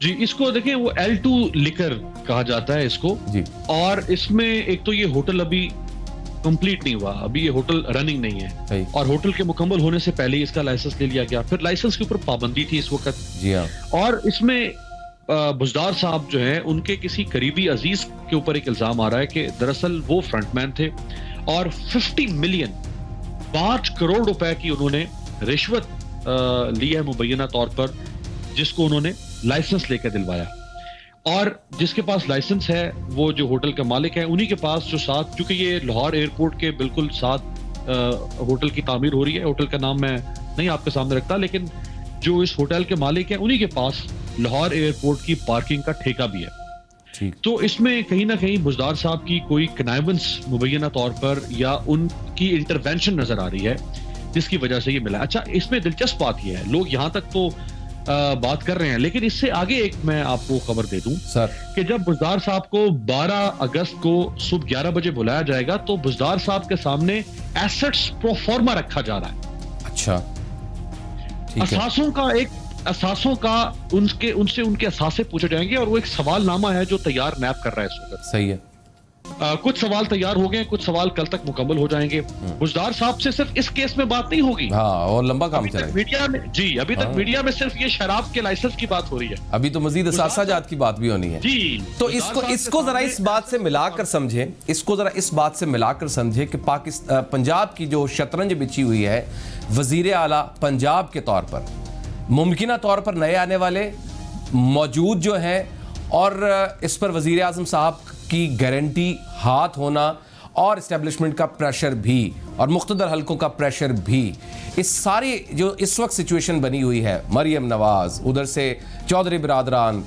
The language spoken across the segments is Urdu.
جی اس کو دیکھیں وہ L2 لکر کہا جاتا ہے اس کو جی اور اس میں ایک تو یہ ہوٹل ابھی کمپلیٹ نہیں ہوا, ابھی یہ ہوٹل رننگ نہیں ہے صحیح. اور ہوٹل کے مکمل ہونے سے پہلے اس کا لائسنس لے لیا گیا, پھر لائسنس کے اوپر پابندی تھی اس وقت. جی ہاں اور اس میں بزدار صاحب جو ہیں ان کے کسی قریبی عزیز کے اوپر ایک الزام آ رہا ہے کہ دراصل وہ فرنٹ مین تھے اور 50 ملین 5 کروڑ روپے کی انہوں نے رشوت لی ہے مبینہ طور پر, جس کو انہوں نے لائسنس لے کے دلوایا. اور جس کے پاس لائسنس ہے وہ جو ہوٹل کا مالک ہے, انہی کے پاس جو ساتھ, کیونکہ یہ لاہور ایئرپورٹ کے بالکل ساتھ ہوٹل کی تعمیر ہو رہی ہے, ہوٹل کا نام میں نہیں آپ کے سامنے رکھتا, لیکن جو اس ہوٹل کے مالک ہیں انہی کے پاس لاہور ایئرپورٹ کی پارکنگ کا ٹھیکہ بھی ہے. تو اس میں کہیں نہ کہیں بزدار صاحب کی کوئی کنائونس مبینہ طور پر یا ان کی انٹروینشن نظر آ رہی ہے جس کی وجہ سے یہ ملا. اچھا اس میں دلچسپ بات یہ ہے, لوگ یہاں تک تو بات کر رہے ہیں, لیکن اس سے آگے ایک میں آپ کو خبر دے دوں سر کہ جب بزدار صاحب کو 12 اگست کو صبح 11 بجے بلایا جائے گا تو بزدار صاحب کے سامنے ایسٹس پرو فارما رکھا جا رہا ہے. اچھا اثاثوں کا ان سے ان کے اثاثے پوچھے جائیں گے اور وہ ایک سوال نامہ ہے جو تیار نیب کر رہا ہے اس وقت. صحیح ہے. کچھ سوال تیار ہو گئے, کچھ سوال کل تک مکمل ہو جائیں گے. بزدار صاحب سے صرف اس کیس میں بات نہیں ہوگی, ہاں اور لمبا کام چلے گا. میڈیا میں جی ابھی تک میڈیا میں صرف یہ شراب کے لائسنس کی بات ہو رہی ہے, ابھی تو مزید اثاثہ جات کی بات بھی ہونی ہے. جی تو اس کو ذرا اس بات سے ملا کر سمجھیں, اس کو ذرا اس بات سے ملا کر سمجھیں کہ پنجاب کی جو شطرنج بچھی ہوئی ہے وزیر اعلیٰ پنجاب کے طور پر, ممکنہ طور پر نئے آنے والے موجود جو ہیں, اور اس پر وزیر اعظم صاحب کی گارنٹی ہاتھ ہونا اور اسٹیبلشمنٹ کا پریشر بھی اور مقتدر حلقوں کا پریشر بھی, اس ساری جو اس وقت سچویشن بنی ہوئی ہے, مریم نواز, ادھر سے چودھری برادران,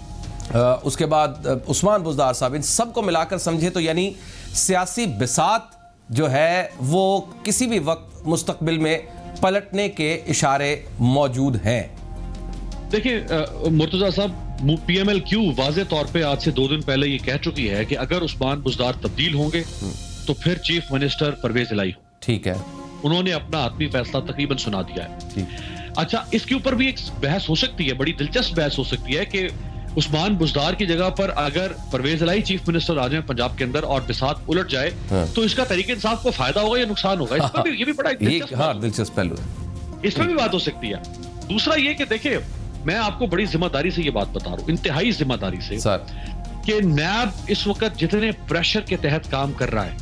اس کے بعد عثمان بزدار صاحب, ان سب کو ملا کر سمجھے تو یعنی سیاسی بساط جو ہے وہ کسی بھی وقت مستقبل میں پلٹنے کے اشارے موجود ہیں. دیکھیں مرتضیٰ صاحب, پی ایم ایل کیو واضح طور پہ آج سے 2 دن پہلے یہ کہہ چکی ہے کہ اگر عثمان بزدار تبدیل ہوں گے تو پھر چیف منسٹر پرویز الہی ہوں. ٹھیک ہے, انہوں نے اپنا حتمی فیصلہ تقریباً سنا دیا ہے. اچھا اس کے اوپر بھی ایک بحث ہو سکتی ہے, بڑی دلچسپ بحث ہو سکتی ہے کہ عثمان بزدار کی جگہ پر اگر پرویز الہی چیف منسٹر آ جائیں پنجاب کے اندر اور بساط الٹ جائے تو اس کا تحریک انصاف کو فائدہ ہوگا یا نقصان ہوگا. اس پر بھی یہ بھی بڑا دلچسپ پہلو ہے, اس پر بھی بات ہو سکتی ہے. دوسرا یہ کہ دیکھیں میں آپ کو بڑی ذمہ داری سے یہ بات بتا رہا ہوں, انتہائی ذمہ داری سے, کہ نیب اس وقت جتنے پریشر کے تحت کام کر رہا ہے,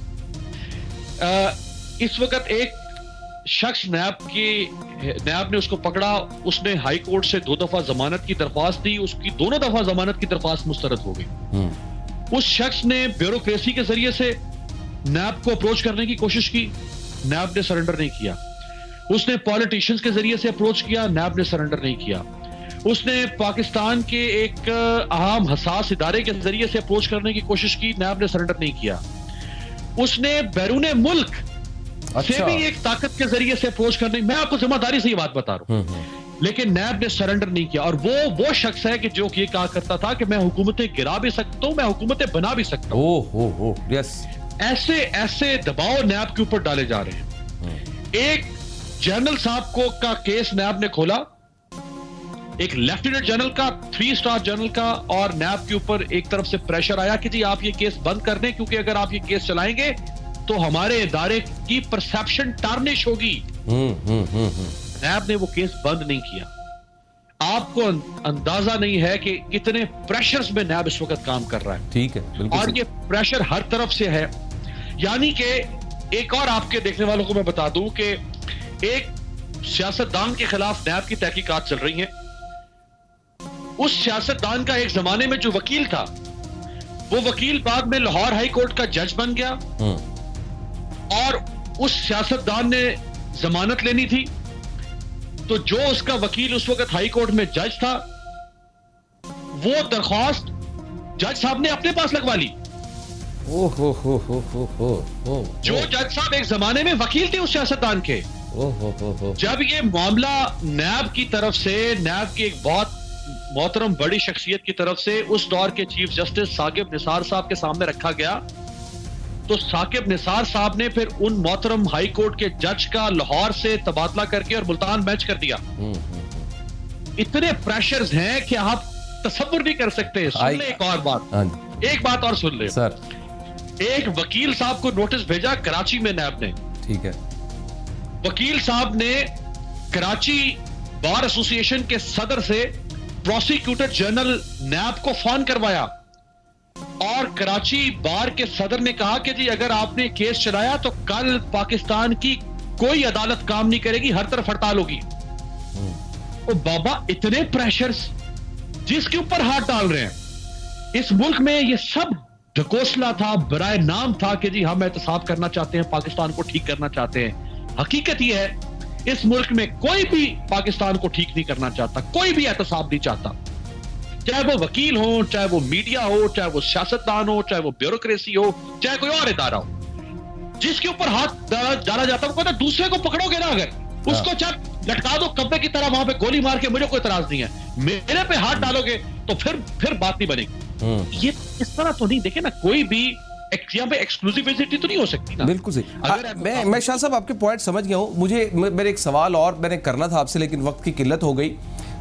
اس وقت ایک شخص نیب نے اس کو پکڑا, اس نے ہائی کورٹ سے 2 دفعہ ضمانت کی درخواست دی, اس کی دونوں دفعہ ضمانت کی درخواست مسترد ہو گئی. اس شخص نے بیوروکریسی کے ذریعے سے نیب کو اپروچ کرنے کی کوشش کی, نیب نے سرنڈر نہیں کیا. اس نے پالیٹیشنز کے ذریعے سے اپروچ کیا, نیب نے سرنڈر نہیں کیا. اس نے پاکستان کے ایک اہم حساس ادارے کے ذریعے سے اپروچ کرنے کی کوشش کی, نیب نے سرنڈر نہیں کیا. اس نے بیرون ملک سے بھی ایک طاقت کے ذریعے سے اپروچ کرنے, میں آپ کو ذمہ داری سے یہ بات بتا رہا ہوں, لیکن نیب نے سرنڈر نہیں کیا. اور وہ شخص ہے کہ جو یہ کہا کرتا تھا کہ میں حکومتیں گرا بھی سکتا ہوں, میں حکومتیں بنا بھی سکتا ہوں. ایسے دباؤ نیب کے اوپر ڈالے جا رہے ہیں. ایک جنرل صاحب کا کیس نیب نے کھولا, ایک لیفٹیننٹ جنرل کا, 3 اسٹار جنرل کا, اور نیب کے اوپر ایک طرف سے پریشر آیا کہ جی آپ یہ کیس بند کر دیں کیونکہ اگر آپ یہ کیس چلائیں گے تو ہمارے ادارے کی پرسیپشن ٹارنش ہوگی. نیب نے وہ کیس بند نہیں کیا. آپ کو اندازہ نہیں ہے کہ کتنے پریشرز میں نیب اس وقت کام کر رہا ہے. ٹھیک ہے, اور یہ پریشر ہر طرف سے ہے. یعنی کہ ایک اور آپ کے دیکھنے والوں کو میں بتا دوں کہ ایک سیاستدان کے خلاف نیب کی تحقیقات چل رہی ہیں. اس سیاستدان کا ایک زمانے میں جو وکیل تھا, وہ وکیل بعد میں لاہور ہائی کورٹ کا جج بن گیا, اور اس سیاستدان نے ضمانت لینی تھی تو جو اس کا وکیل اس وقت ہائی کورٹ میں جج تھا, وہ درخواست جج صاحب نے اپنے پاس لگوا لی. جو جج صاحب ایک زمانے میں وکیل تھے اس سیاستدان کے, جب یہ معاملہ نیب کی طرف سے, نیب کی ایک بہت محترم بڑی شخصیت کی طرف سے اس دور کے چیف جسٹس ثاقب نثار صاحب کے سامنے رکھا گیا, تو ثاقب نثار صاحب نے پھر ان محترم ہائی کورٹ کے جج کا لاہور سے تبادلہ کر کے اور ملتان بینچ کر دیا. اتنے پریشرز ہیں کہ آپ تصور نہیں کر سکتے. سن لیں ایک اور بات, ایک بات اور سن لیں سر. ایک وکیل صاحب کو نوٹس بھیجا کراچی میں نیب نے. ٹھیک ہے. وکیل صاحب نے کراچی بار ایسوسی ایشن کے صدر سے پروسیکیوٹر جنرل نیب کو فون کروایا, اور کراچی بار کے صدر نے کہا کہ جی اگر آپ نے کیس چلایا تو کل پاکستان کی کوئی عدالت کام نہیں کرے گی, ہر طرف ہڑتال ہوگی. او بابا, اتنے پریشرز جس کے اوپر ہاتھ ڈال رہے ہیں اس ملک میں, یہ سب ڈھکوسلا تھا, برائے نام تھا کہ جی ہم احتساب کرنا چاہتے ہیں, پاکستان کو ٹھیک کرنا چاہتے ہیں. حقیقت یہ ہے اس ملک میں کوئی بھی پاکستان کو ٹھیک نہیں کرنا چاہتا, کوئی بھی احتساب نہیں چاہتا, چاہے وہ وکیل ہو, چاہے وہ میڈیا ہو, چاہے وہ سیاستدان ہو, چاہے وہ بیوروکریسی ہو, چاہے کوئی اور ادارہ ہو. جس کے اوپر ہاتھ ڈالا جاتا ہے وہ کہتا ہے دوسرے کو پکڑو گے نا, اگر اس کو چاہے لٹکا دو کبے کی طرح, وہاں پہ گولی مار کے, مجھے کوئی اعتراض نہیں ہے, میرے پہ ہاتھ ڈالو گے تو پھر بات نہیں بنے گی. یہ اس طرح تو نہیں. دیکھیں نا, کوئی بھی یہاں پہ ایکسکلوسیویٹی تو نہیں ہو سکتی نا. بالکل صحیح. میں شاہ صاحب آپ کے پوائنٹ سمجھ گیا ہوں. مجھے میرے ایک سوال اور میں نے کرنا تھا آپ سے, لیکن وقت کی قلت ہو گئی.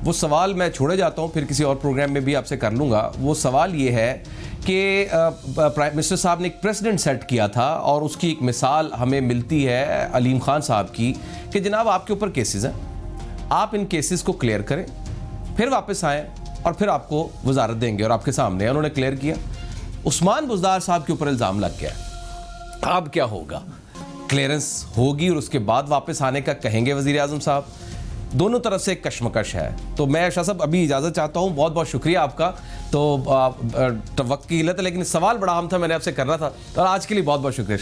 وہ سوال میں چھوڑے جاتا ہوں, پھر کسی اور پروگرام میں بھی آپ سے کر لوں گا. وہ سوال یہ ہے کہ پرائم منسٹر صاحب نے ایک پریسیڈنٹ سیٹ کیا تھا, اور اس کی ایک مثال ہمیں ملتی ہے علیم خان صاحب کی, کہ جناب آپ کے اوپر کیسز ہیں, آپ ان کیسز کو کلیئر کریں, پھر واپس آئیں اور پھر آپ کو وزارت دیں گے. اور آپ کے سامنے انہوں نے کلیئر کیا. عثمان بزدار صاحب کے اوپر الزام لگ گیا, اب کیا ہوگا؟ کلیئرنس ہوگی اور اس کے بعد واپس آنے کا کہیں گے وزیر اعظم صاحب. دونوں طرف سے ایک کشمکش ہے. تو میں شاہ صاحب ابھی اجازت چاہتا ہوں. بہت بہت شکریہ آپ کا. تو وقت کی قلت ہے لیکن سوال بڑا اہم تھا, میں نے آپ سے کرنا تھا, اور آج کے لیے بہت بہت شکریہ.